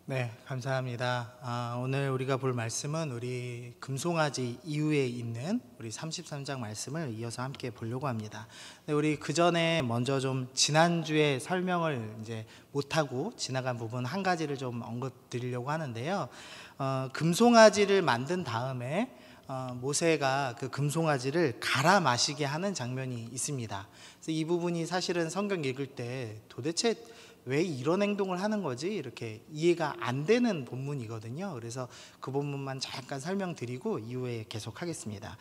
네, 감사합니다. 오늘 우리가 볼 말씀은 우리 금송아지 이후에 있는 우리 33장 말씀을 이어서 함께 보려고 합니다. 근데 우리 그 전에 먼저 좀 지난주에 설명을 이제 못하고 지나간 부분 한 가지를 좀 언급드리려고 하는데요. 금송아지를 만든 다음에 모세가 그 금송아지를 갈아 마시게 하는 장면이 있습니다. 그래서 이 부분이 사실은 성경 읽을 때 도대체 왜 이런 행동을 하는 거지? 이렇게 이해가 안 되는 본문이거든요. 그래서 그 본문만 잠깐 설명드리고 이후에 계속하겠습니다.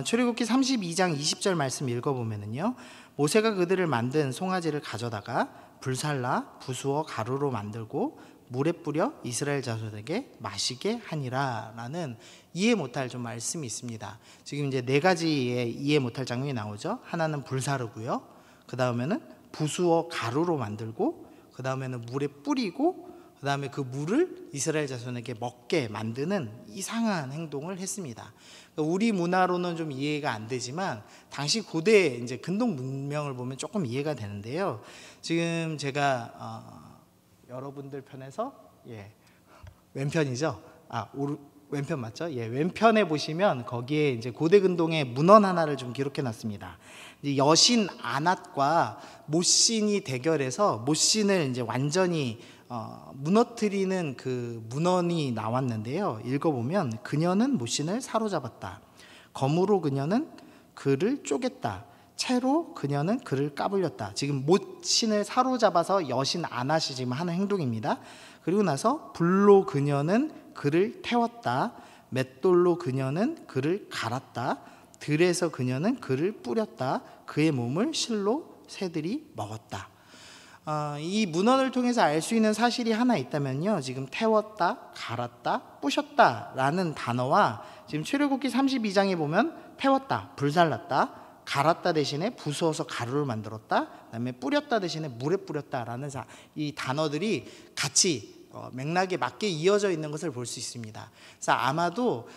출애굽기 32장 20절 말씀 읽어보면요, 모세가 그들을 만든 송아지를 가져다가 불살라 부수어 가루로 만들고 물에 뿌려 이스라엘 자손에게 마시게 하니라 라는 이해 못할 좀 말씀이 있습니다. 지금 이제 네 가지의 이해 못할 장면이 나오죠. 하나는 불사르고요, 그 다음에는 부수어 가루로 만들고, 그 다음에는 물에 뿌리고, 그 다음에 그 물을 이스라엘 자손에게 먹게 만드는 이상한 행동을 했습니다. 우리 문화로는 좀 이해가 안 되지만 당시 고대 이제 근동 문명을 보면 조금 이해가 되는데요. 지금 제가 여러분들 편에서 왼편이죠? 왼편 맞죠? 왼편에 보시면 거기에 이제 고대 근동의 문헌 하나를 좀 기록해 놨습니다. 여신 아낫과 모신이 대결해서 모신을 이제 완전히 무너뜨리는 그 문헌이 나왔는데요. 읽어보면 그녀는 모신을 사로잡았다. 검으로 그녀는 그를 쪼갰다. 채로 그녀는 그를 까불렸다. 지금 모신을 사로잡아서 여신 아낫이 지금 하는 행동입니다. 그리고 나서 불로 그녀는 그를 태웠다. 맷돌로 그녀는 그를 갈았다. 들에서 그녀는 그를 뿌렸다. 그의 몸을 실로 새들이 먹었다. 이 문헌을 통해서 알 수 있는 사실이 하나 있다면요, 지금 태웠다, 갈았다, 부셨다 라는 단어와 지금 출애굽기 32장에 보면 태웠다, 불살랐다, 갈았다 대신에 부수어서 가루를 만들었다, 그다음에 뿌렸다 대신에 물에 뿌렸다 라는 이 단어들이 같이 맥락에 맞게 이어져 있는 것을 볼 수 있습니다. 그래서 아마도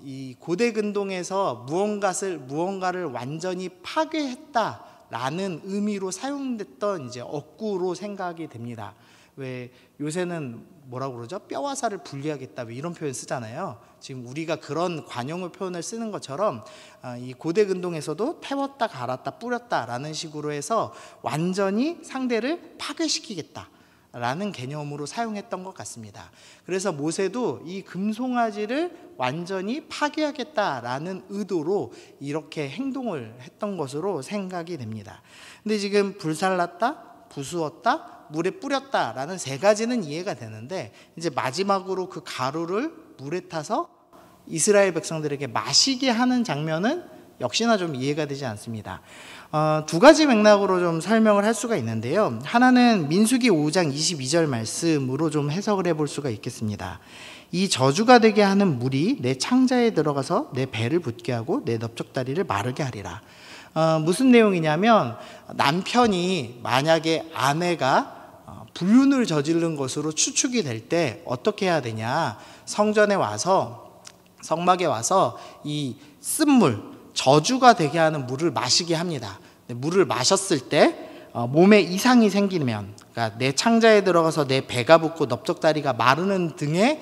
이 고대 근동에서 무언가를 완전히 파괴했다라는 의미로 사용됐던 이제 어구로 생각이 됩니다. 왜 요새는 뭐라고 그러죠? 뼈와 살을 분리하겠다, 왜 이런 표현 쓰잖아요. 지금 우리가 그런 관용어 표현을 쓰는 것처럼 이 고대 근동에서도 태웠다, 갈았다, 뿌렸다라는 식으로 해서 완전히 상대를 파괴시키겠다 라는 개념으로 사용했던 것 같습니다. 그래서 모세도 이 금송아지를 완전히 파괴하겠다라는 의도로 이렇게 행동을 했던 것으로 생각이 됩니다. 근데 지금 불살랐다, 부수었다, 물에 뿌렸다라는 세 가지는 이해가 되는데, 이제 마지막으로 그 가루를 물에 타서 이스라엘 백성들에게 마시게 하는 장면은 역시나 좀 이해가 되지 않습니다. 두 가지 맥락으로 좀 설명을 할 수가 있는데요. 하나는 민수기 5장 22절 말씀으로 좀 해석을 해볼 수가 있겠습니다. 이 저주가 되게 하는 물이 내 창자에 들어가서 내 배를 붓게 하고 내 넓적다리를 마르게 하리라. 무슨 내용이냐면, 남편이 만약에 아내가 불륜을 저지른 것으로 추측이 될 때 어떻게 해야 되냐, 성전에 와서, 성막에 와서 이 쓴물, 저주가 되게 하는 물을 마시게 합니다. 물을 마셨을 때 몸에 이상이 생기면, 그러니까 내 창자에 들어가서 내 배가 붓고 넓적다리가 마르는 등의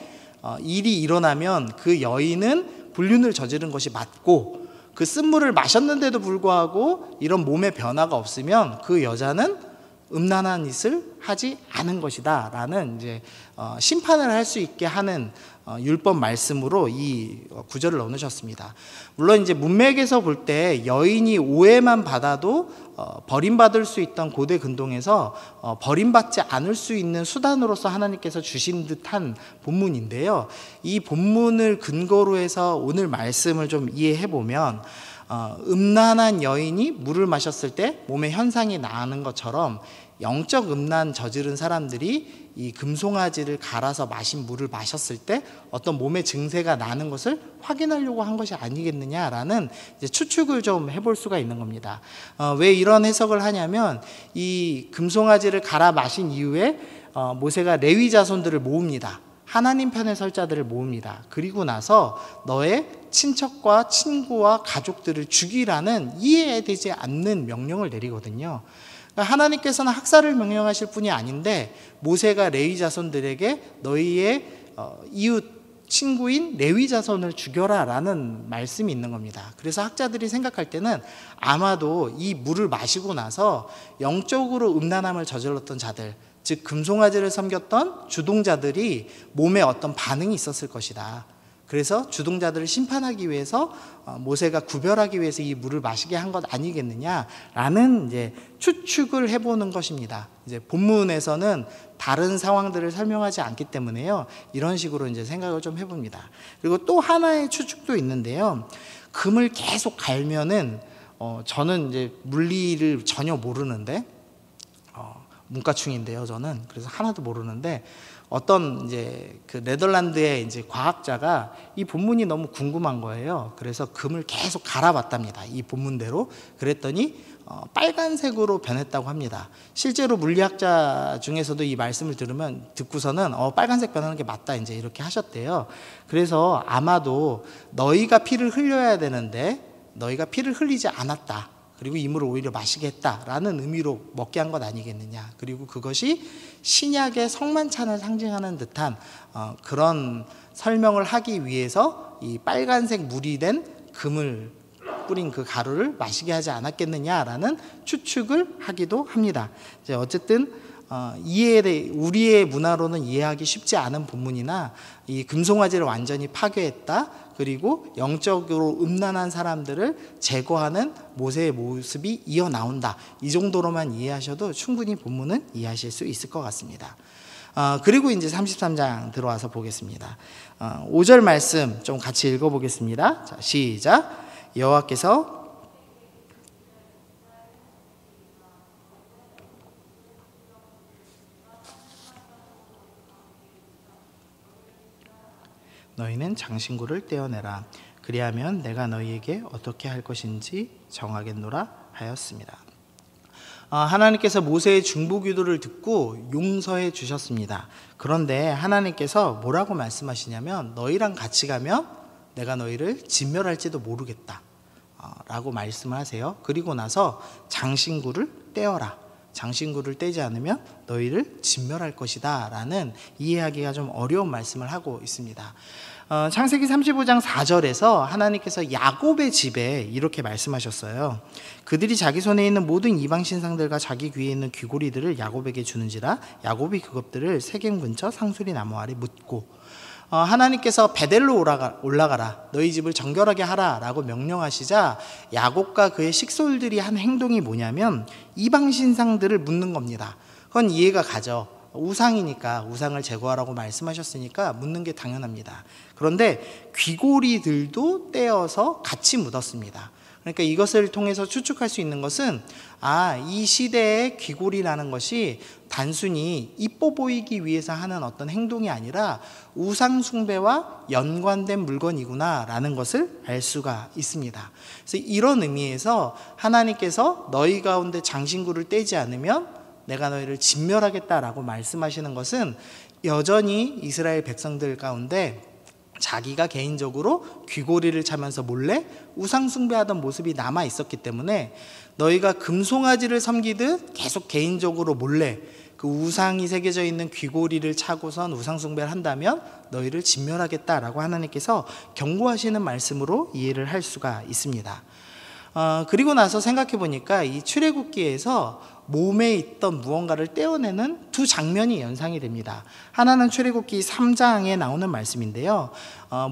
일이 일어나면 그 여인은 불륜을 저지른 것이 맞고, 그 쓴물을 마셨는데도 불구하고 이런 몸의 변화가 없으면 그 여자는 음란한 짓을 하지 않은 것이다 라는 이제 심판을 할 수 있게 하는 율법 말씀으로 이 구절을 넣으셨습니다. 물론 이제 문맥에서 볼 때 여인이 오해만 받아도 버림받을 수 있던 고대 근동에서 버림받지 않을 수 있는 수단으로서 하나님께서 주신 듯한 본문인데요. 이 본문을 근거로 해서 오늘 말씀을 좀 이해해 보면, 음란한 여인이 물을 마셨을 때 몸에 현상이 나는 것처럼 영적 음란 저지른 사람들이 이 금송아지를 갈아서 마신 물을 마셨을 때 어떤 몸의 증세가 나는 것을 확인하려고 한 것이 아니겠느냐라는 이제 추측을 좀 해볼 수가 있는 겁니다. 왜 이런 해석을 하냐면, 이 금송아지를 갈아 마신 이후에 모세가 레위 자손들을 모읍니다. 하나님 편에 설 자들을 모읍니다. 그리고 나서 너의 친척과 친구와 가족들을 죽이라는 이해되지 않는 명령을 내리거든요. 그러니까 하나님께서는 학살을 명령하실 뿐이 아닌데 모세가 레위 자손들에게 너희의 이웃 친구인 레위 자손을 죽여라 라는 말씀이 있는 겁니다. 그래서 학자들이 생각할 때는 아마도 이 물을 마시고 나서 영적으로 음란함을 저질렀던 자들, 즉 금송아지를 섬겼던 주동자들이 몸에 어떤 반응이 있었을 것이다. 그래서 주동자들을 심판하기 위해서 모세가 구별하기 위해서 이 물을 마시게 한 것 아니겠느냐라는 이제 추측을 해보는 것입니다. 이제 본문에서는 다른 상황들을 설명하지 않기 때문에요. 이런 식으로 이제 생각을 좀 해봅니다. 그리고 또 하나의 추측도 있는데요. 금을 계속 갈면은 저는 이제 물리를 전혀 모르는데 문과충인데요. 저는 그래서 하나도 모르는데. 어떤 이제 그 네덜란드의 이제 과학자가 이 본문이 너무 궁금한 거예요. 그래서 금을 계속 갈아봤답니다. 이 본문대로. 그랬더니 빨간색으로 변했다고 합니다. 실제로 물리학자 중에서도 이 말씀을 듣고서는 빨간색 변하는 게 맞다 이제 이렇게 하셨대요. 그래서 아마도 너희가 피를 흘려야 되는데 너희가 피를 흘리지 않았다. 그리고 이 물을 오히려 마시게 했다라는 의미로 먹게 한 것 아니겠느냐. 그리고 그것이 신약의 성만찬을 상징하는 듯한 그런 설명을 하기 위해서 이 빨간색 물이 된 금을 뿌린 그 가루를 마시게 하지 않았겠느냐라는 추측을 하기도 합니다. 이제 어쨌든 우리의 문화로는 이해하기 쉽지 않은 본문이나 이 금송아지를 완전히 파괴했다. 그리고 영적으로 음란한 사람들을 제거하는 모세의 모습이 이어나온다. 이 정도로만 이해하셔도 충분히 본문은 이해하실 수 있을 것 같습니다. 그리고 이제 33장 들어와서 보겠습니다. 5절 말씀 좀 같이 읽어보겠습니다. 자, 시작. 여호와께서 너희는 장신구를 떼어내라. 그리하면 내가 너희에게 어떻게 할 것인지 정하겠노라 하였습니다. 하나님께서 모세의 중보 기도를 듣고 용서해 주셨습니다. 그런데 하나님께서 뭐라고 말씀하시냐면 너희랑 같이 가면 내가 너희를 진멸할지도 모르겠다 라고 말씀을 하세요. 그리고 나서 장신구를 떼어라. 장신구를 떼지 않으면 너희를 진멸할 것이다 라는 이해하기가 좀 어려운 말씀을 하고 있습니다. 창세기 35장 4절에서 하나님께서 야곱의 집에 이렇게 말씀하셨어요. 그들이 자기 손에 있는 모든 이방 신상들과 자기 귀에 있는 귀고리들을 야곱에게 주는지라 야곱이 그것들을 세겜 근처 상수리 나무 아래 묻고 하나님께서 베델로 올라가라 너희 집을 정결하게 하라 라고 명령하시자 야곱과 그의 식솔들이 한 행동이 뭐냐면 이방 신상들을 묻는 겁니다. 그건 이해가 가죠. 우상이니까 우상을 제거하라고 말씀하셨으니까 묻는 게 당연합니다. 그런데 귀고리들도 떼어서 같이 묻었습니다. 그러니까 이것을 통해서 추측할 수 있는 것은 이 시대의 귀고리라는 것이 단순히 이뻐 보이기 위해서 하는 어떤 행동이 아니라 우상 숭배와 연관된 물건이구나 라는 것을 알 수가 있습니다. 그래서 이런 의미에서 하나님께서 너희 가운데 장신구를 떼지 않으면 내가 너희를 진멸하겠다라고 말씀하시는 것은 여전히 이스라엘 백성들 가운데 자기가 개인적으로 귀고리를 차면서 몰래 우상 숭배하던 모습이 남아 있었기 때문에 너희가 금송아지를 섬기듯 계속 개인적으로 몰래 그 우상이 새겨져 있는 귀고리를 차고선 우상 숭배를 한다면 너희를 진멸하겠다라고 하나님께서 경고하시는 말씀으로 이해를 할 수가 있습니다. 그리고 나서 생각해 보니까 이 출애굽기에서 몸에 있던 무언가를 떼어내는 두 장면이 연상이 됩니다. 하나는 출애굽기 3장에 나오는 말씀인데요.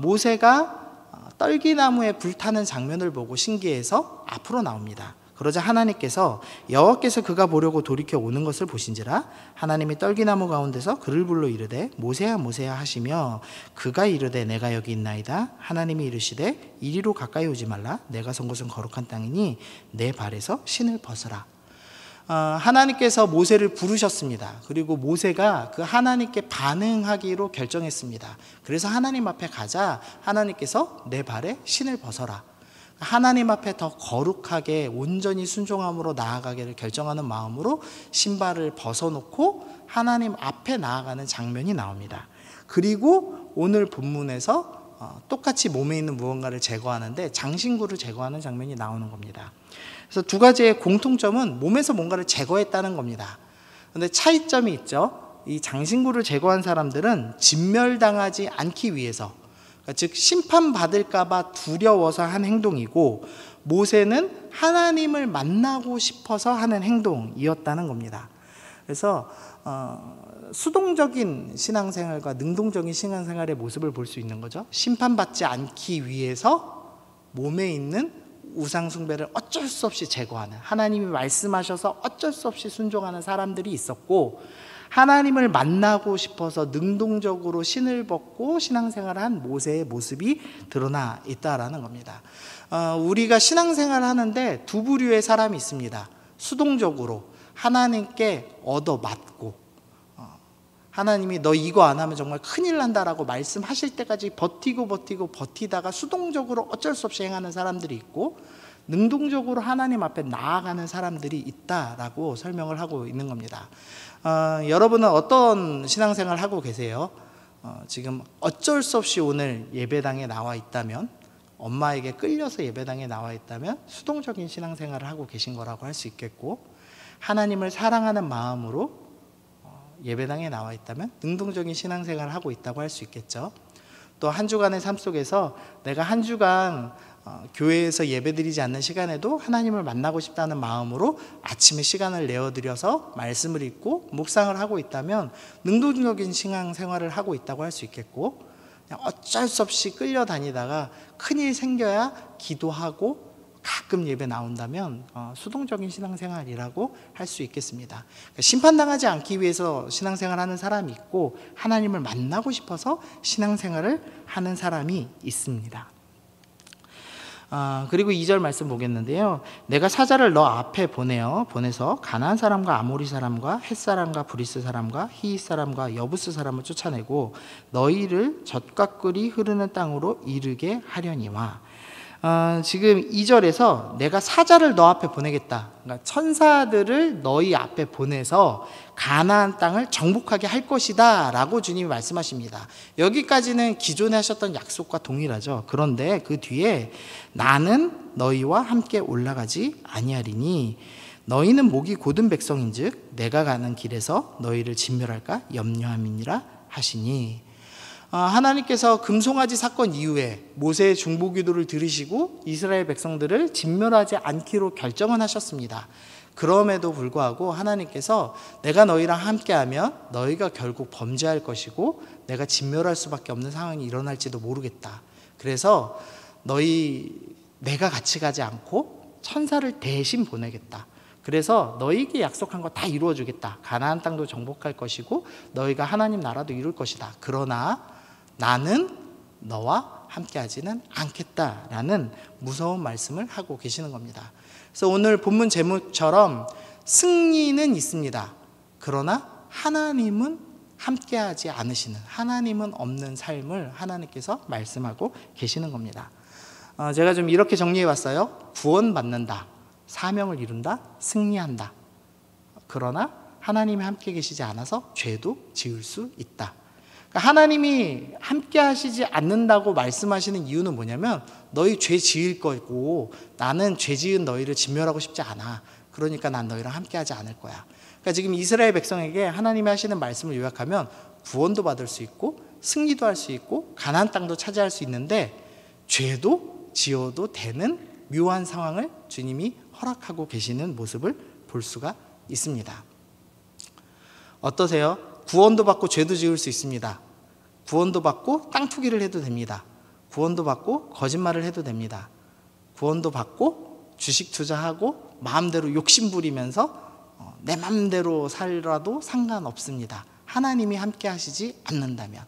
모세가 떨기나무에 불타는 장면을 보고 신기해서 앞으로 나옵니다. 그러자 하나님께서 여호와께서 그가 보려고 돌이켜 오는 것을 보신지라 하나님이 떨기나무 가운데서 그를 불러 이르되 모세야 모세야 하시며 그가 이르되 내가 여기 있나이다. 하나님이 이르시되 이리로 가까이 오지 말라. 내가 선 곳은 거룩한 땅이니 내 발에서 신을 벗으라. 하나님께서 모세를 부르셨습니다. 그리고 모세가 그 하나님께 반응하기로 결정했습니다. 그래서 하나님 앞에 가자 하나님께서 내 발에 신을 벗어라. 하나님 앞에 더 거룩하게 온전히 순종함으로 나아가기를 결정하는 마음으로 신발을 벗어놓고 하나님 앞에 나아가는 장면이 나옵니다. 그리고 오늘 본문에서 똑같이 몸에 있는 무언가를 제거하는데 장신구를 제거하는 장면이 나오는 겁니다. 그래서 두 가지의 공통점은 몸에서 뭔가를 제거했다는 겁니다. 그런데 차이점이 있죠. 이 장신구를 제거한 사람들은 진멸당하지 않기 위해서, 즉 심판받을까 봐 두려워서 한 행동이고, 모세는 하나님을 만나고 싶어서 하는 행동이었다는 겁니다. 그래서 수동적인 신앙생활과 능동적인 신앙생활의 모습을 볼 수 있는 거죠. 심판받지 않기 위해서 몸에 있는 우상 숭배를 어쩔 수 없이 제거하는, 하나님이 말씀하셔서 어쩔 수 없이 순종하는 사람들이 있었고, 하나님을 만나고 싶어서 능동적으로 신을 벗고 신앙생활을 한 모세의 모습이 드러나 있다라는 겁니다. 우리가 신앙생활을 하는데 두 부류의 사람이 있습니다. 수동적으로 하나님께 얻어맞고, 하나님이 너 이거 안 하면 정말 큰일 난다라고 말씀하실 때까지 버티다가 수동적으로 어쩔 수 없이 행하는 사람들이 있고, 능동적으로 하나님 앞에 나아가는 사람들이 있다라고 설명을 하고 있는 겁니다. 여러분은 어떤 신앙생활을 하고 계세요? 지금 어쩔 수 없이 오늘 예배당에 나와 있다면, 엄마에게 끌려서 예배당에 나와 있다면 수동적인 신앙생활을 하고 계신 거라고 할 수 있겠고, 하나님을 사랑하는 마음으로 예배당에 나와 있다면 능동적인 신앙생활을 하고 있다고 할 수 있겠죠. 또 한 주간의 삶 속에서 내가 한 주간 교회에서 예배드리지 않는 시간에도 하나님을 만나고 싶다는 마음으로 아침에 시간을 내어드려서 말씀을 읽고 묵상을 하고 있다면 능동적인 신앙생활을 하고 있다고 할 수 있겠고, 그냥 어쩔 수 없이 끌려다니다가 큰일 생겨야 기도하고 가끔 예배 나온다면 수동적인 신앙생활이라고 할 수 있겠습니다. 심판당하지 않기 위해서 신앙생활하는 사람이 있고, 하나님을 만나고 싶어서 신앙생활을 하는 사람이 있습니다. 그리고 2절 말씀 보겠는데요. 내가 사자를 너 앞에 보내서 가나안 사람과 아모리 사람과 헷 사람과 브리스 사람과 히윗 사람과 여부스 사람을 쫓아내고 너희를 젖과 꿀이 흐르는 땅으로 이르게 하려니와. 지금 2절에서 내가 사자를 너 앞에 보내겠다, 그러니까 천사들을 너희 앞에 보내서 가나안 땅을 정복하게 할 것이다 라고 주님이 말씀하십니다. 여기까지는 기존에 하셨던 약속과 동일하죠. 그런데 그 뒤에 나는 너희와 함께 올라가지 아니하리니 너희는 목이 곧은 백성인즉 내가 가는 길에서 너희를 진멸할까 염려함이니라 하시니. 하나님께서 금송아지 사건 이후에 모세의 중보기도를 들으시고 이스라엘 백성들을 진멸하지 않기로 결정은 하셨습니다. 그럼에도 불구하고 하나님께서 내가 너희랑 함께하면 너희가 결국 범죄할 것이고 내가 진멸할 수밖에 없는 상황이 일어날지도 모르겠다. 그래서 내가 같이 가지 않고 천사를 대신 보내겠다. 그래서 너희에게 약속한 거 다 이루어주겠다. 가나안 땅도 정복할 것이고 너희가 하나님 나라도 이룰 것이다. 그러나 나는 너와 함께하지는 않겠다라는 무서운 말씀을 하고 계시는 겁니다. 그래서 오늘 본문 제목처럼 승리는 있습니다. 그러나 하나님은 함께하지 않으시는, 하나님은 없는 삶을 하나님께서 말씀하고 계시는 겁니다. 제가 좀 이렇게 정리해 봤어요. 구원받는다, 사명을 이룬다, 승리한다. 그러나 하나님이 함께 계시지 않아서 죄도 지을 수 있다. 하나님이 함께 하시지 않는다고 말씀하시는 이유는 뭐냐면 너희 죄 지을 거고 나는 죄 지은 너희를 진멸하고 싶지 않아. 그러니까 난 너희랑 함께 하지 않을 거야. 그러니까 지금 이스라엘 백성에게 하나님이 하시는 말씀을 요약하면 구원도 받을 수 있고 승리도 할 수 있고 가나안 땅도 차지할 수 있는데 죄도 지어도 되는 묘한 상황을 주님이 허락하고 계시는 모습을 볼 수가 있습니다. 어떠세요? 구원도 받고 죄도 지을 수 있습니다. 구원도 받고 땅 투기를 해도 됩니다. 구원도 받고 거짓말을 해도 됩니다. 구원도 받고 주식 투자하고 마음대로 욕심 부리면서 내 마음대로 살아도 상관없습니다. 하나님이 함께 하시지 않는다면.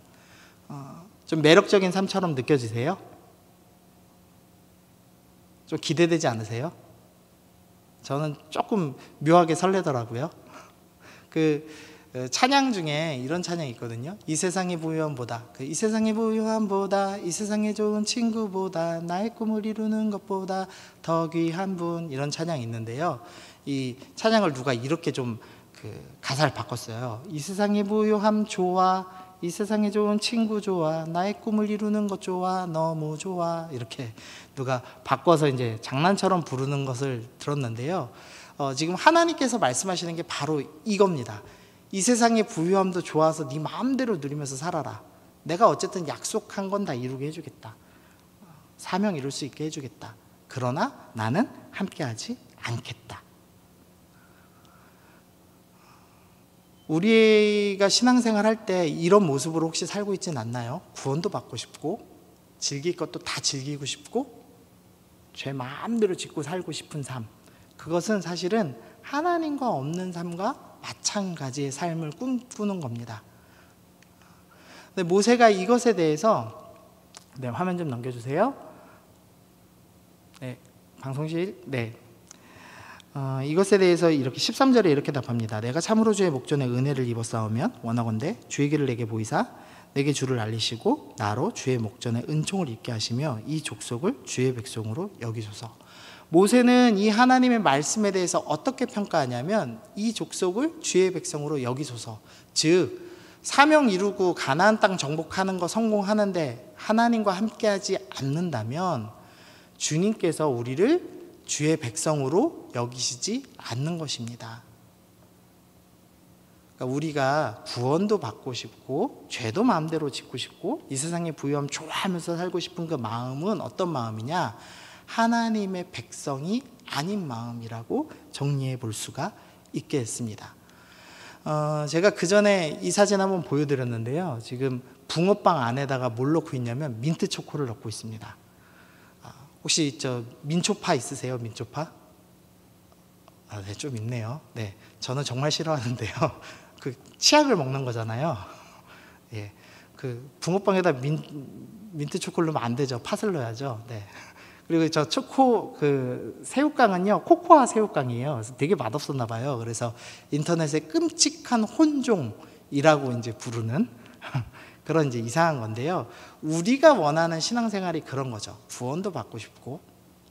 좀 매력적인 삶처럼 느껴지세요? 좀 기대되지 않으세요? 저는 조금 묘하게 설레더라고요. 찬양 중에 이런 찬양이 있거든요. 이 세상의 부유함보다, 이 세상의 부유함보다, 이 세상의 좋은 친구보다, 나의 꿈을 이루는 것보다 더 귀한 분, 이런 찬양이 있는데요. 이 찬양을 누가 이렇게 좀 가사를 바꿨어요. 이 세상의 부유함 좋아, 이 세상에 좋은 친구 좋아, 나의 꿈을 이루는 것 좋아, 너무 좋아, 이렇게 누가 바꿔서 이제 장난처럼 부르는 것을 들었는데요. 지금 하나님께서 말씀하시는 게 바로 이겁니다. 이 세상의 부유함도 좋아서 네 마음대로 누리면서 살아라. 내가 어쨌든 약속한 건 다 이루게 해주겠다. 사명 이룰 수 있게 해주겠다. 그러나 나는 함께하지 않겠다. 우리가 신앙생활 할 때 이런 모습으로 혹시 살고 있진 않나요? 구원도 받고 싶고 즐길 것도 다 즐기고 싶고 죄 마음대로 짓고 살고 싶은 삶, 그것은 사실은 하나님과 없는 삶과 마찬가지의 삶을 꿈꾸는 겁니다. 근데 모세가 이것에 대해서 화면 좀 넘겨주세요. 방송실. 이것에 대해서 이렇게 13절에 이렇게 답합니다. 내가 참으로 주의 목전에 은혜를 입어 싸우면 원하건대 주의 길을 내게 보이사 내게 주를 알리시고 나로 주의 목전에 은총을 입게 하시며 이 족속을 주의 백성으로 여기소서. 모세는 이 하나님의 말씀에 대해서 어떻게 평가하냐면 이 족속을 주의 백성으로 여기소서, 즉 사명 이루고 가나안 땅 정복하는 거 성공하는데 하나님과 함께하지 않는다면 주님께서 우리를 주의 백성으로 여기시지 않는 것입니다. 그러니까 우리가 구원도 받고 싶고 죄도 마음대로 짓고 싶고 이 세상의 부유함 좋아하면서 살고 싶은 그 마음은 어떤 마음이냐? 하나님의 백성이 아닌 마음이라고 정리해 볼 수가 있겠습니다. 제가 그 전에 이 사진 한번 보여드렸는데요. 지금 붕어빵 안에다가 뭘 넣고 있냐면 민트 초코를 넣고 있습니다. 혹시 민초파 있으세요? 민초파? 네, 좀 있네요. 네, 저는 정말 싫어하는데요. 그 치약을 먹는 거잖아요. 예, 그 붕어빵에다 민트 초코를 넣으면 안 되죠. 팥을 넣어야죠. 네. 그리고 저 새우깡은요, 코코아 새우깡이에요. 그래서 되게 맛없었나 봐요. 그래서 인터넷에 끔찍한 혼종이라고 이제 부르는 그런 이제 이상한 건데요. 우리가 원하는 신앙생활이 그런 거죠. 구원도 받고 싶고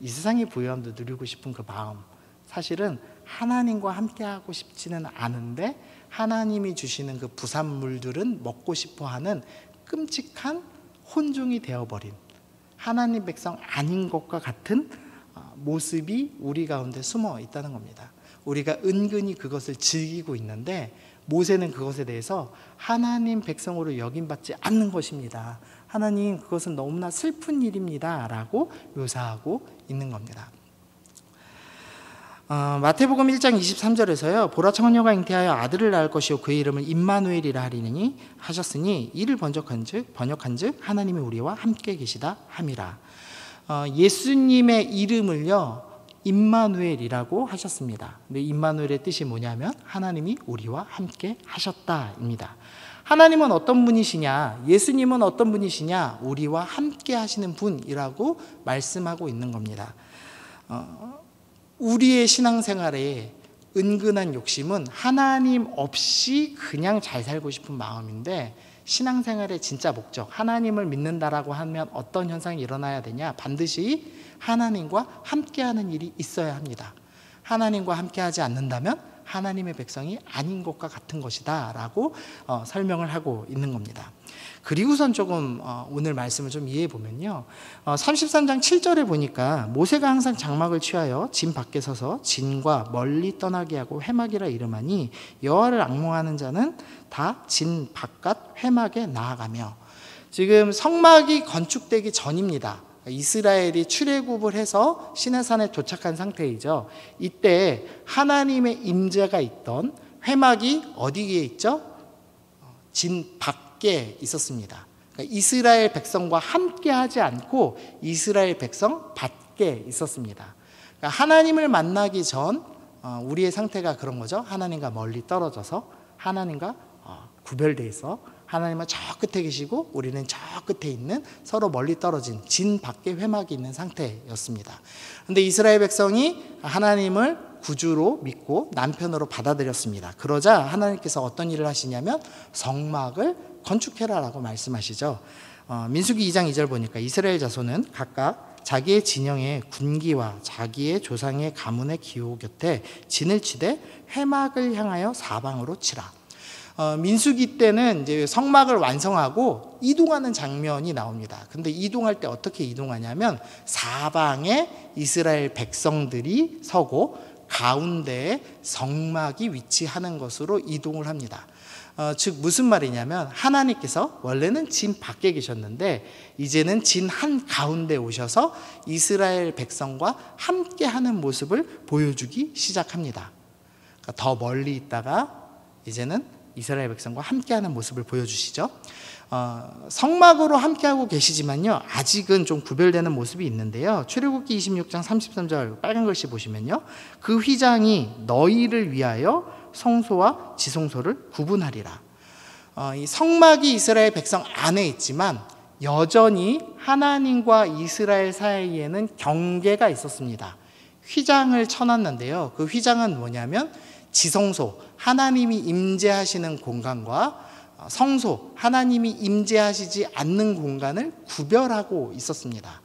이 세상의 부유함도 누리고 싶은 그 마음, 사실은 하나님과 함께하고 싶지는 않은데 하나님이 주시는 그 부산물들은 먹고 싶어하는 끔찍한 혼종이 되어버린 하나님 백성 아닌 것과 같은 모습이 우리 가운데 숨어 있다는 겁니다. 우리가 은근히 그것을 즐기고 있는데 모세는 그것에 대해서 하나님 백성으로 여김받지 않는 것입니다. 하나님, 그것은 너무나 슬픈 일입니다 라고 묘사하고 있는 겁니다. 마태복음 1장 23절에서요. 보라 처녀가 잉태하여 아들을 낳을 것이요 그의 이름을 임마누엘이라 하리니 하셨으니 이를 번역한즉 하나님이 우리와 함께 계시다 함이라. 예수님의 이름을요 임마누엘이라고 하셨습니다. 근데 임마누엘의 뜻이 뭐냐면 하나님이 우리와 함께 하셨다입니다. 하나님은 어떤 분이시냐, 예수님은 어떤 분이시냐, 우리와 함께 하시는 분이라고 말씀하고 있는 겁니다. 우리의 신앙생활에 은근한 욕심은 하나님 없이 그냥 잘 살고 싶은 마음인데, 신앙생활의 진짜 목적, 하나님을 믿는다라고 하면 어떤 현상이 일어나야 되냐? 반드시 하나님과 함께하는 일이 있어야 합니다. 하나님과 함께하지 않는다면 하나님의 백성이 아닌 것과 같은 것이다 라고 설명을 하고 있는 겁니다. 그리고선 조금 오늘 말씀을 좀 이해해 보면요, 33장 7절에 보니까 모세가 항상 장막을 취하여 진 밖에 서서 진과 멀리 떠나게 하고 회막이라 이름하니 여호와를 앙몽하는 자는 다 진 바깥 회막에 나아가며, 지금 성막이 건축되기 전입니다. 이스라엘이 출애굽을 해서 시내산에 도착한 상태이죠. 이때 하나님의 임재가 있던 회막이 어디에 있죠? 진 밖에 있었습니다. 그러니까 이스라엘 백성과 함께 하지 않고 이스라엘 백성 밖에 있었습니다. 그러니까 하나님을 만나기 전 우리의 상태가 그런 거죠. 하나님과 멀리 떨어져서 하나님과 구별되어 있어 하나님은 저 끝에 계시고 우리는 저 끝에 있는 서로 멀리 떨어진 진 밖에 회막이 있는 상태였습니다. 그런데 이스라엘 백성이 하나님을 구주로 믿고 남편으로 받아들였습니다. 그러자 하나님께서 어떤 일을 하시냐면 성막을 건축해라라고 말씀하시죠. 민수기 2장 2절 보니까 이스라엘 자손은 각각 자기의 진영의 군기와 자기의 조상의 가문의 기호 곁에 진을 치되 회막을 향하여 사방으로 치라. 민수기 때는 이제 성막을 완성하고 이동하는 장면이 나옵니다. 근데 이동할 때 어떻게 이동하냐면 사방에 이스라엘 백성들이 서고 가운데에 성막이 위치하는 것으로 이동을 합니다. 즉 무슨 말이냐면 하나님께서 원래는 진 밖에 계셨는데 이제는 진 한가운데 오셔서 이스라엘 백성과 함께하는 모습을 보여주기 시작합니다. 그러니까 더 멀리 있다가 이제는 이스라엘 백성과 함께하는 모습을 보여주시죠. 성막으로 함께하고 계시지만요, 아직은 좀 구별되는 모습이 있는데요. 출애굽기 26장 33절 빨간 글씨 보시면요, 그 휘장이 너희를 위하여 성소와 지성소를 구분하리라. 이 성막이 이스라엘 백성 안에 있지만 여전히 하나님과 이스라엘 사이에는 경계가 있었습니다. 휘장을 쳐놨는데요, 그 휘장은 뭐냐면 지성소, 하나님이 임재하시는 공간과 성소, 하나님이 임재하시지 않는 공간을 구별하고 있었습니다.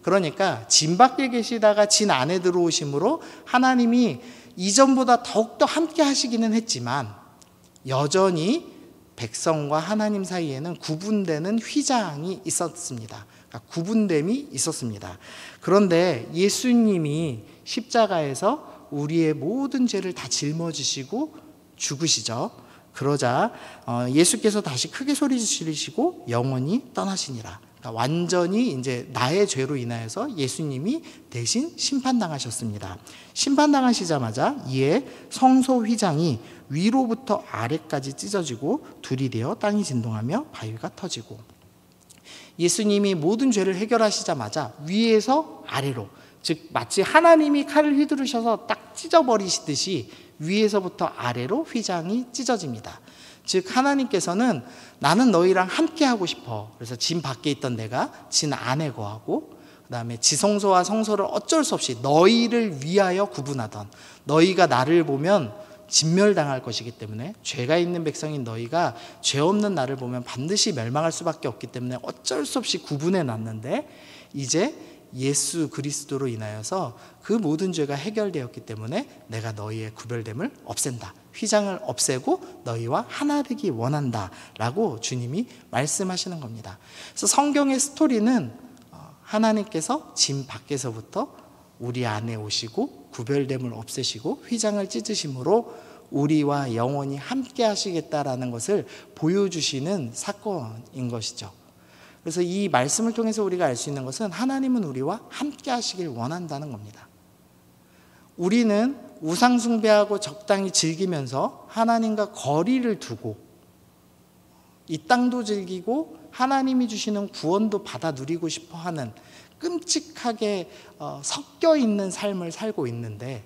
그러니까 진 밖에 계시다가 진 안에 들어오심으로 하나님이 이전보다 더욱더 함께 하시기는 했지만 여전히 백성과 하나님 사이에는 구분되는 휘장이 있었습니다. 그러니까 구분됨이 있었습니다. 그런데 예수님이 십자가에서 우리의 모든 죄를 다 짊어지시고 죽으시죠. 그러자 예수께서 다시 크게 소리 지르시고 영원히 떠나시니라. 그러니까 완전히 이제 나의 죄로 인하여서 예수님이 대신 심판당하셨습니다. 심판당하시자마자 이에 성소 휘장이 위로부터 아래까지 찢어지고 둘이 되어 땅이 진동하며 바위가 터지고, 예수님이 모든 죄를 해결하시자마자 위에서 아래로, 즉 마치 하나님이 칼을 휘두르셔서 딱 찢어버리시듯이 위에서부터 아래로 휘장이 찢어집니다. 즉 하나님께서는 나는 너희랑 함께 하고 싶어, 그래서 진 밖에 있던 내가 진 안에 거하고, 그 다음에 지성소와 성소를 어쩔 수 없이 너희를 위하여 구분하던, 너희가 나를 보면 진멸당할 것이기 때문에, 죄가 있는 백성인 너희가 죄 없는 나를 보면 반드시 멸망할 수밖에 없기 때문에 어쩔 수 없이 구분해 놨는데, 이제 예수 그리스도로 인하여서 그 모든 죄가 해결되었기 때문에 내가 너희의 구별됨을 없앤다, 휘장을 없애고 너희와 하나 되기 원한다 라고 주님이 말씀하시는 겁니다. 그래서 성경의 스토리는 하나님께서 진 밖에서부터 우리 안에 오시고 구별됨을 없애시고 휘장을 찢으심으로 우리와 영원히 함께 하시겠다라는 것을 보여주시는 사건인 것이죠. 그래서 이 말씀을 통해서 우리가 알 수 있는 것은 하나님은 우리와 함께 하시길 원한다는 겁니다. 우리는 우상 숭배하고 적당히 즐기면서 하나님과 거리를 두고 이 땅도 즐기고 하나님이 주시는 구원도 받아 누리고 싶어 하는 끔찍하게 섞여 있는 삶을 살고 있는데,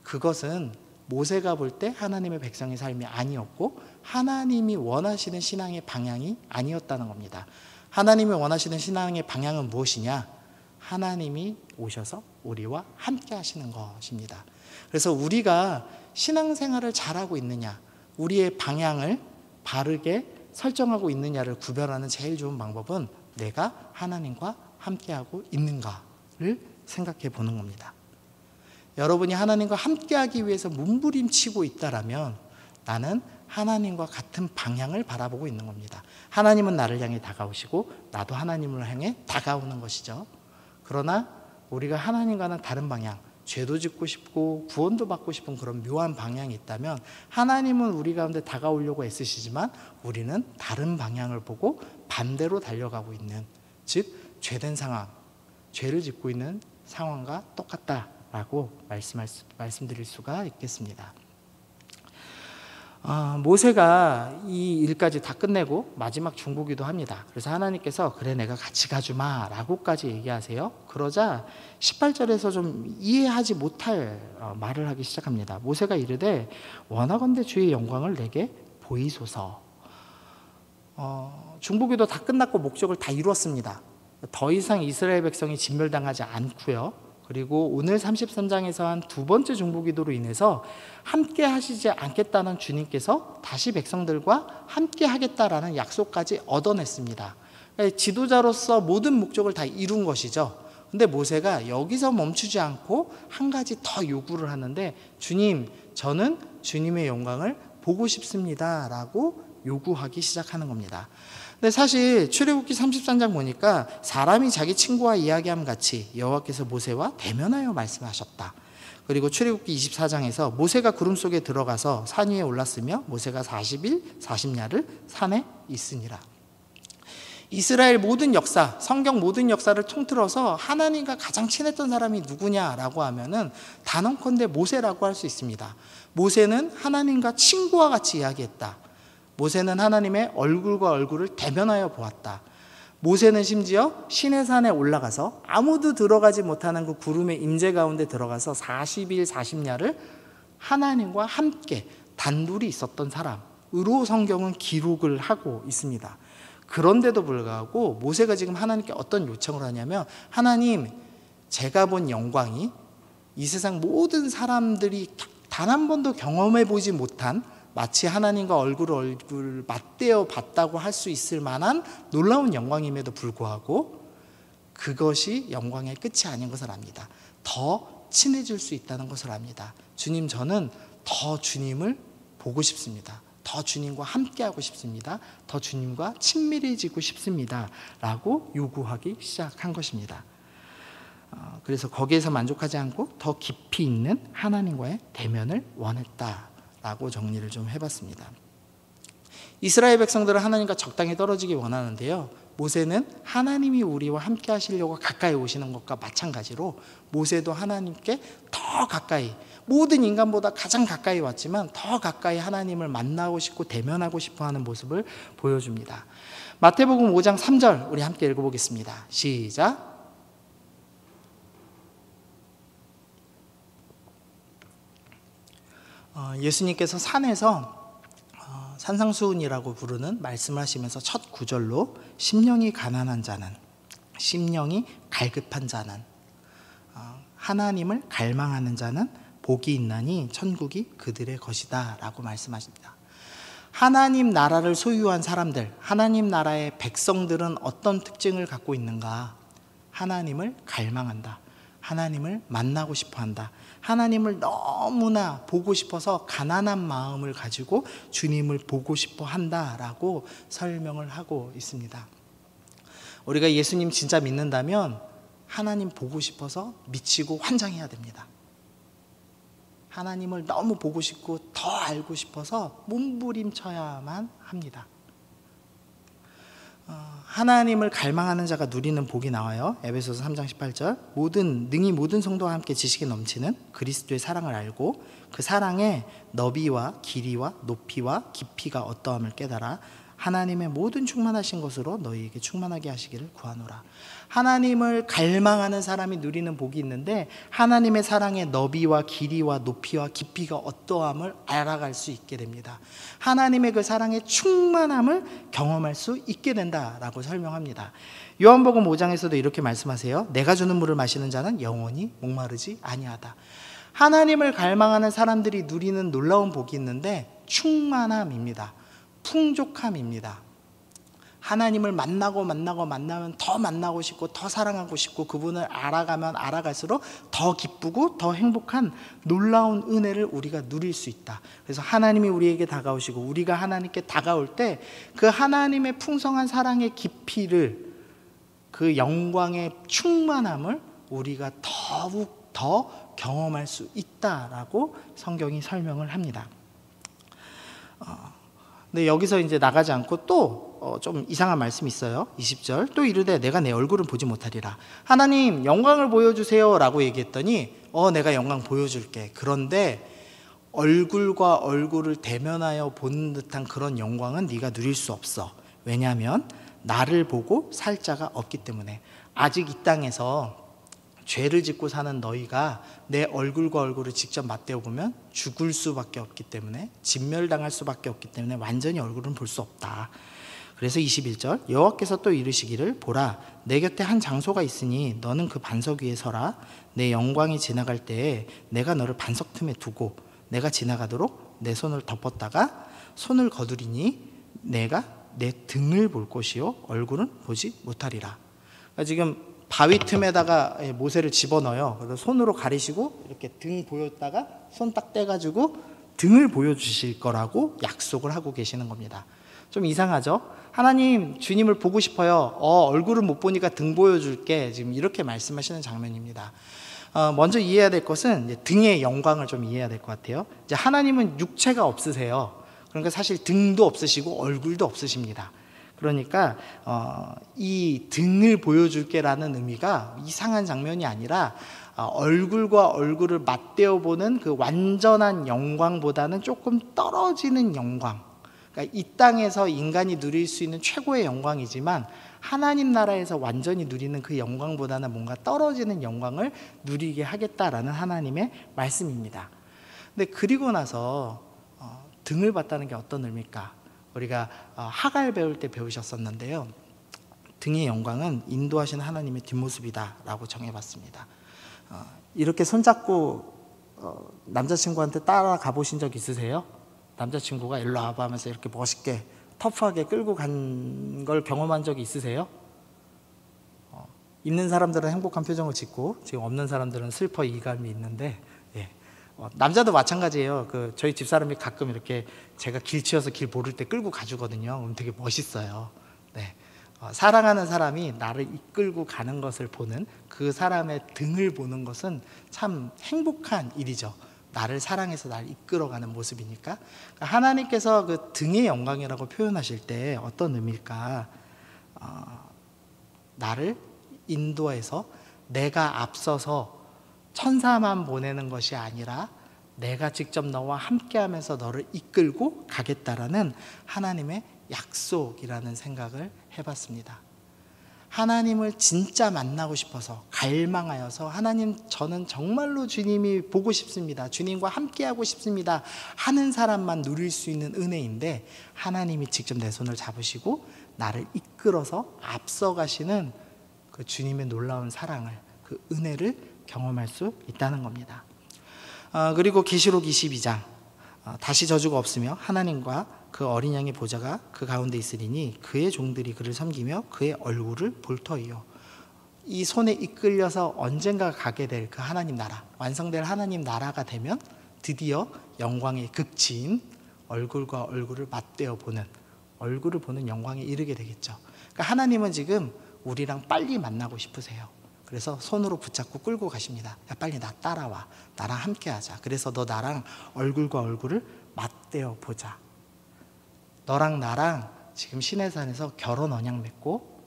그것은 모세가 볼 때 하나님의 백성의 삶이 아니었고 하나님이 원하시는 신앙의 방향이 아니었다는 겁니다. 하나님이 원하시는 신앙의 방향은 무엇이냐? 하나님이 오셔서 우리와 함께 하시는 것입니다. 그래서 우리가 신앙생활을 잘하고 있느냐, 우리의 방향을 바르게 설정하고 있느냐를 구별하는 제일 좋은 방법은 내가 하나님과 함께하고 있는가를 생각해 보는 겁니다. 여러분이 하나님과 함께하기 위해서 몸부림치고 있다라면 나는 하나님과 같은 방향을 바라보고 있는 겁니다. 하나님은 나를 향해 다가오시고 나도 하나님을 향해 다가오는 것이죠. 그러나 우리가 하나님과는 다른 방향, 죄도 짓고 싶고 구원도 받고 싶은 그런 묘한 방향이 있다면 하나님은 우리 가운데 다가오려고 애쓰시지만 우리는 다른 방향을 보고 반대로 달려가고 있는, 즉 죄된 상황, 죄를 짓고 있는 상황과 똑같다라고 말씀드릴 수가 있겠습니다. 모세가 이 일까지 다 끝내고 마지막 중보기도 합니다. 그래서 하나님께서 그래 내가 같이 가주마 라고까지 얘기하세요. 그러자 18절에서 좀 이해하지 못할 말을 하기 시작합니다. 모세가 이르되 원하건대 주의 영광을 내게 보이소서. 중보기도 다 끝났고 목적을 다 이루었습니다. 더 이상 이스라엘 백성이 진멸당하지 않고요. 그리고 오늘 33장에서 한 두 번째 중보기도로 인해서 함께 하시지 않겠다는 주님께서 다시 백성들과 함께 하겠다라는 약속까지 얻어냈습니다. 그러니까 지도자로서 모든 목적을 다 이룬 것이죠. 근데 모세가 여기서 멈추지 않고 한 가지 더 요구를 하는데, 주님, 저는 주님의 영광을 보고 싶습니다 라고 요구하기 시작하는 겁니다. 근데 사실 출애굽기 33장 보니까 사람이 자기 친구와 이야기함 같이 여호와께서 모세와 대면하여 말씀하셨다. 그리고 출애굽기 24장에서 모세가 구름 속에 들어가서 산 위에 올랐으며 모세가 40일 40야를 산에 있으니라. 이스라엘 모든 역사, 성경 모든 역사를 통틀어서 하나님과 가장 친했던 사람이 누구냐라고 하면은 단언컨대 모세라고 할 수 있습니다. 모세는 하나님과 친구와 같이 이야기했다. 모세는 하나님의 얼굴과 얼굴을 대면하여 보았다. 모세는 심지어 시내산에 올라가서 아무도 들어가지 못하는 그 구름의 임재 가운데 들어가서 40일 40야를 하나님과 함께 단둘이 있었던 사람으로 성경은 기록을 하고 있습니다. 그런데도 불구하고 모세가 지금 하나님께 어떤 요청을 하냐면, 하나님, 제가 본 영광이 이 세상 모든 사람들이 단 한 번도 경험해 보지 못한, 마치 하나님과 얼굴 맞대어 봤다고 할 수 있을 만한 놀라운 영광임에도 불구하고 그것이 영광의 끝이 아닌 것을 압니다. 더 친해질 수 있다는 것을 압니다. 주님, 저는 더 주님을 보고 싶습니다. 더 주님과 함께하고 싶습니다. 더 주님과 친밀해지고 싶습니다 라고 요구하기 시작한 것입니다. 그래서 거기에서 만족하지 않고 더 깊이 있는 하나님과의 대면을 원했다라고 정리를 좀 해봤습니다. 이스라엘 백성들은 하나님과 적당히 떨어지기 원하는데요, 모세는 하나님이 우리와 함께 하시려고 가까이 오시는 것과 마찬가지로 모세도 하나님께 더 가까이, 모든 인간보다 가장 가까이 왔지만 더 가까이 하나님을 만나고 싶고 대면하고 싶어하는 모습을 보여줍니다. 마태복음 5장 3절 우리 함께 읽어보겠습니다. 시작. 예수님께서 산에서 산상수훈이라고 부르는 말씀을 하시면서 첫 구절로 심령이 가난한 자는, 심령이 갈급한 자는, 하나님을 갈망하는 자는 복이 있나니 천국이 그들의 것이다 라고 말씀하십니다. 하나님 나라를 소유한 사람들, 하나님 나라의 백성들은 어떤 특징을 갖고 있는가? 하나님을 갈망한다. 하나님을 만나고 싶어한다. 하나님을 너무나 보고 싶어서 가난한 마음을 가지고 주님을 보고 싶어 한다라고 설명을 하고 있습니다. 우리가 예수님 진짜 믿는다면 하나님 보고 싶어서 미치고 환장해야 됩니다. 하나님을 너무 보고 싶고 더 알고 싶어서 몸부림쳐야만 합니다. 하나님을 갈망하는 자가 누리는 복이 나와요. 에베소서 3장 18절 능히 모든 성도와 함께 지식에 넘치는 그리스도의 사랑을 알고 그 사랑의 너비와 길이와 높이와 깊이가 어떠함을 깨달아 하나님의 모든 충만하신 것으로 너희에게 충만하게 하시기를 구하노라. 하나님을 갈망하는 사람이 누리는 복이 있는데 하나님의 사랑의 너비와 길이와 높이와 깊이가 어떠함을 알아갈 수 있게 됩니다. 하나님의 그 사랑의 충만함을 경험할 수 있게 된다라고 설명합니다. 요한복음 5장에서도 이렇게 말씀하세요. 내가 주는 물을 마시는 자는 영원히 목마르지 아니하다. 하나님을 갈망하는 사람들이 누리는 놀라운 복이 있는데 충만함입니다. 풍족함입니다. 하나님을 만나면 더 만나고 싶고 더 사랑하고 싶고 그분을 알아가면 알아갈수록 더 기쁘고 더 행복한 놀라운 은혜를 우리가 누릴 수 있다. 그래서 하나님이 우리에게 다가오시고 우리가 하나님께 다가올 때 그 하나님의 풍성한 사랑의 깊이를, 그 영광의 충만함을 우리가 더욱 더 경험할 수 있다라고 성경이 설명을 합니다. 근데 여기서 이제 나가지 않고 또 좀 이상한 말씀이 있어요. 20절 또 이르되 내가 내 얼굴은 보지 못하리라. 하나님 영광을 보여주세요 라고 얘기했더니 내가 영광 보여줄게. 그런데 얼굴과 얼굴을 대면하여 보는 듯한 그런 영광은 네가 누릴 수 없어. 왜냐하면 나를 보고 살 자가 없기 때문에. 아직 이 땅에서 죄를 짓고 사는 너희가 내 얼굴과 얼굴을 직접 맞대어 보면 죽을 수밖에 없기 때문에, 진멸당할 수밖에 없기 때문에 완전히 얼굴은 볼 수 없다. 그래서 21절 여호와께서 또 이르시기를 보라 내 곁에 한 장소가 있으니 너는 그 반석 위에 서라. 내 영광이 지나갈 때에 내가 너를 반석 틈에 두고 내가 지나가도록 내 손을 덮었다가 손을 거두리니 내가 내 등을 볼 것이요 얼굴은 보지 못하리라. 그러니까 지금 바위 틈에다가 모세를 집어넣어요. 그래서 손으로 가리시고 이렇게 등 보였다가 손 딱 떼가지고 등을 보여주실 거라고 약속을 하고 계시는 겁니다. 좀 이상하죠? 하나님, 주님을 보고 싶어요. 얼굴을 못 보니까 등 보여줄게. 지금 이렇게 말씀하시는 장면입니다. 먼저 이해해야 될 것은 이제 등의 영광을 좀 이해해야 될 것 같아요. 이제 하나님은 육체가 없으세요. 그러니까 사실 등도 없으시고 얼굴도 없으십니다. 그러니까 이 등을 보여줄게라는 의미가 이상한 장면이 아니라 얼굴과 얼굴을 맞대어 보는 그 완전한 영광보다는 조금 떨어지는 영광. 그러니까 이 땅에서 인간이 누릴 수 있는 최고의 영광이지만 하나님 나라에서 완전히 누리는 그 영광보다는 뭔가 떨어지는 영광을 누리게 하겠다라는 하나님의 말씀입니다. 근데 그리고 나서 등을 봤다는 게 어떤 의미일까? 우리가 하갈 배울 때 배우셨었는데요. 등의 영광은 인도하시는 하나님의 뒷모습이다라고 정해봤습니다. 이렇게 손잡고 남자친구한테 따라가 보신 적 있으세요? 남자친구가 일로 와봐 하면서 이렇게 멋있게 터프하게 끌고 간 걸 경험한 적이 있으세요? 있는 사람들은 행복한 표정을 짓고 지금 없는 사람들은 슬퍼 이감이 있는데, 남자도 마찬가지예요. 저희 집사람이 가끔 이렇게 제가 길 치여서 길 모를 때 끌고 가주거든요. 그럼 되게 멋있어요. 네. 사랑하는 사람이 나를 이끌고 가는 것을 보는, 그 사람의 등을 보는 것은 참 행복한 일이죠. 나를 사랑해서 나를 이끌어가는 모습이니까. 하나님께서 그 등의 영광이라고 표현하실 때 어떤 의미일까? 나를 인도해서 내가 앞서서 천사만 보내는 것이 아니라 내가 직접 너와 함께하면서 너를 이끌고 가겠다라는 하나님의 약속이라는 생각을 해봤습니다. 하나님을 진짜 만나고 싶어서 갈망하여서, 하나님, 저는 정말로 주님이 보고 싶습니다, 주님과 함께하고 싶습니다 하는 사람만 누릴 수 있는 은혜인데, 하나님이 직접 내 손을 잡으시고 나를 이끌어서 앞서가시는 그 주님의 놀라운 사랑을, 그 은혜를 경험할 수 있다는 겁니다. 그리고 계시록 22장, 다시 저주가 없으며 하나님과 그 어린 양의 보좌가 그 가운데 있으리니 그의 종들이 그를 섬기며 그의 얼굴을 볼 터이요. 이 손에 이끌려서 언젠가 가게 될 그 하나님 나라, 완성될 하나님 나라가 되면 드디어 영광의 극치인 얼굴과 얼굴을 맞대어 보는, 얼굴을 보는 영광에 이르게 되겠죠. 그러니까 하나님은 지금 우리랑 빨리 만나고 싶으세요. 그래서 손으로 붙잡고 끌고 가십니다. 야, 빨리 나 따라와, 나랑 함께 하자. 그래서 너 나랑 얼굴과 얼굴을 맞대어 보자. 너랑 나랑 지금 시내산에서 결혼 언약 맺고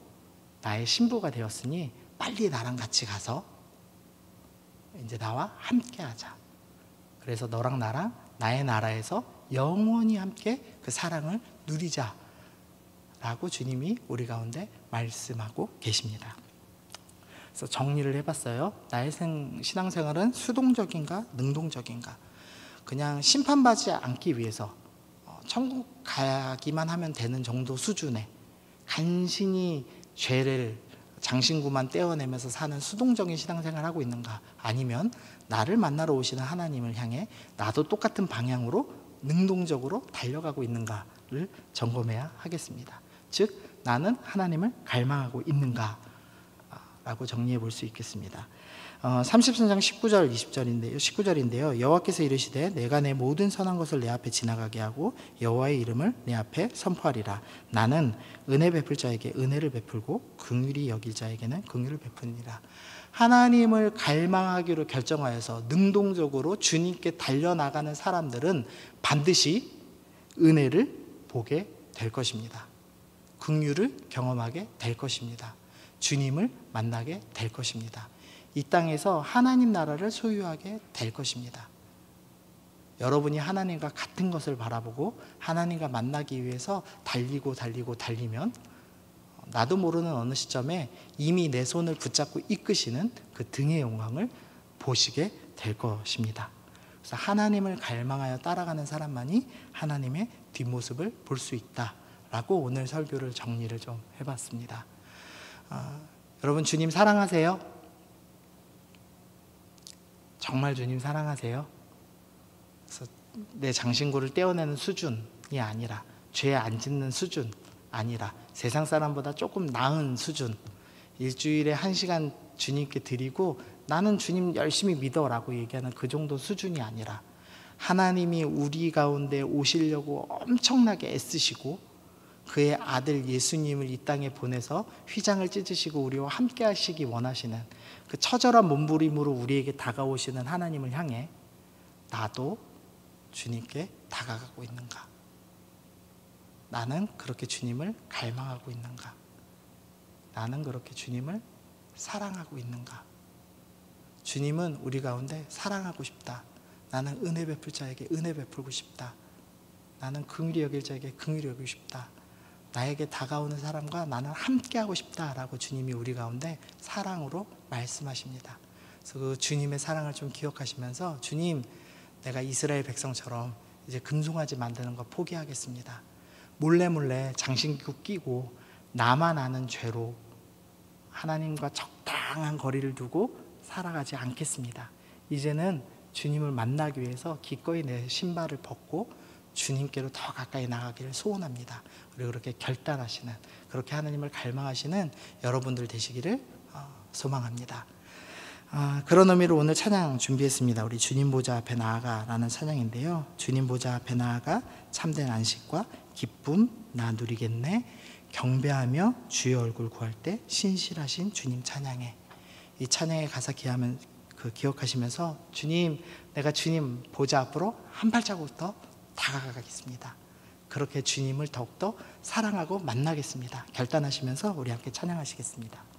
나의 신부가 되었으니 빨리 나랑 같이 가서 이제 나와 함께 하자. 그래서 너랑 나랑 나의 나라에서 영원히 함께 그 사랑을 누리자 라고 주님이 우리 가운데 말씀하고 계십니다. 그래서 정리를 해봤어요. 나의 신앙생활은 수동적인가 능동적인가? 그냥 심판받지 않기 위해서 천국 가기만 하면 되는 정도 수준의 간신히 죄를 장신구만 떼어내면서 사는 수동적인 신앙생활을 하고 있는가? 아니면 나를 만나러 오시는 하나님을 향해 나도 똑같은 방향으로 능동적으로 달려가고 있는가를 점검해야 하겠습니다. 즉, 나는 하나님을 갈망하고 있는가? 라고 정리해 볼 수 있겠습니다. 33장 19절인데요. 여호와께서 이르시되 내가 내 모든 선한 것을 내 앞에 지나가게 하고 여호와의 이름을 내 앞에 선포하리라. 나는 은혜 베풀 자에게 은혜를 베풀고 긍휼히 여길 자에게는 긍휼을 베푸니라. 하나님을 갈망하기로 결정하여서 능동적으로 주님께 달려나가는 사람들은 반드시 은혜를 보게 될 것입니다. 긍휼을 경험하게 될 것입니다. 주님을 만나게 될 것입니다. 이 땅에서 하나님 나라를 소유하게 될 것입니다. 여러분이 하나님과 같은 것을 바라보고 하나님과 만나기 위해서 달리면 나도 모르는 어느 시점에 이미 내 손을 붙잡고 이끄시는 그 등의 영광을 보시게 될 것입니다. 그래서 하나님을 갈망하여 따라가는 사람만이 하나님의 뒷모습을 볼 수 있다라고 오늘 설교를 정리를 좀 해봤습니다. 여러분, 주님 사랑하세요? 정말 주님 사랑하세요? 그래서 내 장신구를 떼어내는 수준이 아니라, 죄 안 짓는 수준 아니라, 세상 사람보다 조금 나은 수준, 일주일에 1시간 주님께 드리고 나는 주님 열심히 믿어라고 얘기하는 그 정도 수준이 아니라, 하나님이 우리 가운데 오시려고 엄청나게 애쓰시고 그의 아들 예수님을 이 땅에 보내서 휘장을 찢으시고 우리와 함께 하시기 원하시는 그 처절한 몸부림으로 우리에게 다가오시는 하나님을 향해 나도 주님께 다가가고 있는가? 나는 그렇게 주님을 갈망하고 있는가? 나는 그렇게 주님을 사랑하고 있는가? 주님은 우리 가운데 사랑하고 싶다. 나는 은혜 베풀 자에게 은혜 베풀고 싶다. 나는 긍휼히 여길 자에게 긍휼히 여기고 싶다. 나에게 다가오는 사람과 나는 함께하고 싶다라고 주님이 우리 가운데 사랑으로 말씀하십니다. 그래서 그 주님의 사랑을 좀 기억하시면서 주님, 내가 이스라엘 백성처럼 이제 금송아지 만드는 거 포기하겠습니다. 몰래 장신구 끼고 나만 아는 죄로 하나님과 적당한 거리를 두고 살아가지 않겠습니다. 이제는 주님을 만나기 위해서 기꺼이 내 신발을 벗고 주님께로 더 가까이 나가기를 소원합니다. 그리고 그렇게 결단하시는, 그렇게 하나님을 갈망하시는 여러분들 되시기를 소망합니다. 그런 의미로 오늘 찬양 준비했습니다. 우리 주님 보좌 앞에 나아가라는 찬양인데요. 주님 보좌 앞에 나아가 참된 안식과 기쁨 나 누리겠네. 경배하며 주의 얼굴 구할 때 신실하신 주님 찬양해. 이 찬양의 가사 기억하시면서 주님, 내가 주님 보좌 앞으로 한 발자국 더 다가가겠습니다. 그렇게 주님을 더욱더 사랑하고 만나겠습니다. 결단하시면서 우리 함께 찬양하시겠습니다.